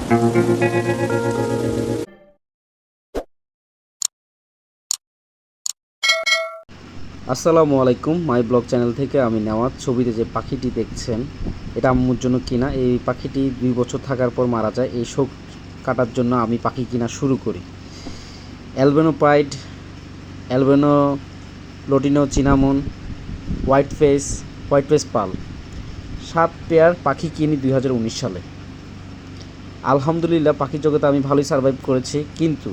আসসালামু আলাইকুম, my blog channel থেকে আমি নেওয়াজ। ছবিতে যে পাখিটি দেখছেন এটা আম্মুর জন্য কিনা। এই পাখিটি 2 বছর থাকার পর মারা যায়। এই শোক কাটার জন্য আমি পাখি কিনা শুরু করি। Albino pied, albino lutino cinnamon, white face পাল, 7 পেয়ার পাখি কিনি 2019 সালে। আলহামদুলিল্লাহ পাখির জগতে আমি ভালোই সার্ভাইভ করেছি, কিন্তু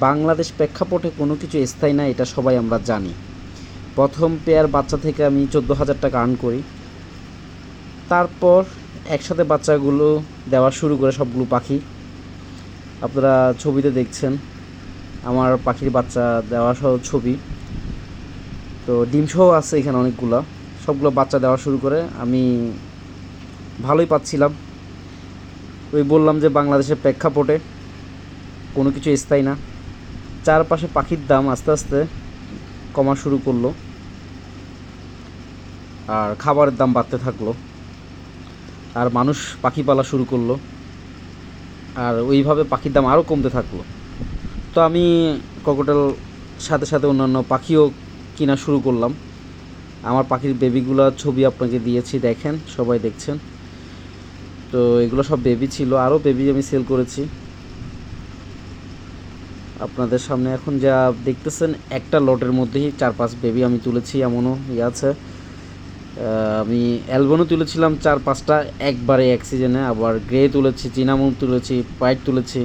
বাংলাদেশ প্রেক্ষাপটে কোনো কিছু স্থায়ী না, এটা সবাই আমরা জানি। প্রথম পেয়ার বাচ্চা থেকে আমি 14,000 টাকা আর্ন করি। তারপর একসাথে বাচ্চাগুলো দেওয়া শুরু করে সবগুলো পাখি। আপনারা ছবিতে দেখছেন আমার পাখির বাচ্চা দেওয়া সহ ছবি। তো ডিম সহ আছে এখানে অনেকগুলো। সবগুলো বাচ্চা দেওয়া শুরু করে আমি ভালোই পাচ্ছিলাম। ওই বললাম যে বাংলাদেশের প্রেক্ষাপটে কোনো কিছু স্থায়ী না। চারপাশে পাখির দাম আস্তে আস্তে কমা শুরু করলো, আর খাবারের দাম বাড়তে থাকলো, আর মানুষ পাখি পালা শুরু করলো, আর ওইভাবে পাখির দাম আরও কমতে থাকলো। তো আমি ককটেল সাথে সাথে অন্যান্য পাখিও কিনা শুরু করলাম। আমার পাখির বেবিগুলোর ছবি আপনাকে দিয়েছি, দেখেন, সবাই দেখছেন। তো এগুলো সব বেবি ছিল, আরও বেবি আমি সেল করেছি। আপনাদের সামনে এখন যা দেখতেছেন একটা লটের মধ্যেই 4-5 বেবি আমি তুলেছি, এমনও আছে। আমি অ্যালবনও তুলেছিলাম 4-5টা একবারে এক সিজনে, আবার গ্রে তুলেছি, চিনামন তুলেছি, হোয়াইট তুলেছি।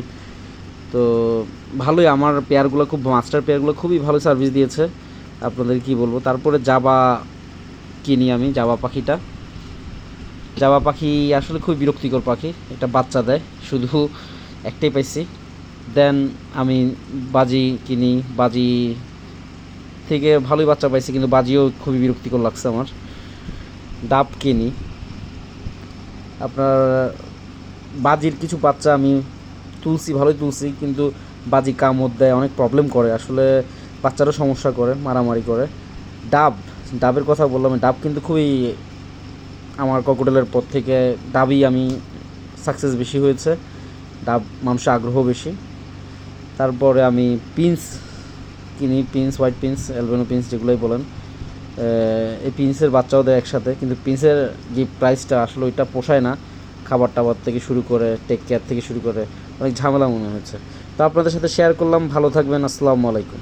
তো ভালোই, আমার পেয়ারগুলো খুব, মাস্টার পেয়ারগুলো খুবই ভালো সার্ভিস দিয়েছে, আপনাদের কি বলবো। তারপরে জাবা কিনি আমি, জাবা পাখি আসলে খুব বিরক্তিকর পাখি। এটা বাচ্চা দেয়, শুধু একটাই পাইছি। দেন আমি বাজি কিনি, বাজি থেকে ভালোই বাচ্চা পাইছি, কিন্তু বাজিও খুবই বিরক্তিকর লাগছে আমার। ডাব কিনি। আপনার বাজির কিছু বাচ্চা আমি তুলছি, ভালোই তুলছি, কিন্তু বাজি কামড় দেয়, অনেক প্রবলেম করে, আসলে বাচ্চারও সমস্যা করে, মারামারি করে। ডাবের কথা বললাম, ডাব কিন্তু খুবই, আমার ককটেলের পর থেকে ডাবই আমি সাকসেস বেশি হয়েছে, ডাব মানুষের আগ্রহ বেশি। তারপরে আমি পিন্স কিনি, হোয়াইট পিন্স, অ্যালবেনো পিন্স যেগুলোই বলেন। এই পিন্সের বাচ্চাও দেয় একসাথে, কিন্তু পিন্সের যে প্রাইসটা আসলে ওইটা পোষায় না, খাবার টাবার থেকে শুরু করে টেক কেয়ার থেকে শুরু করে অনেক ঝামেলা মনে হয়েছে। তো আপনাদের সাথে শেয়ার করলাম। ভালো থাকবেন, আসসালামু আলাইকুম।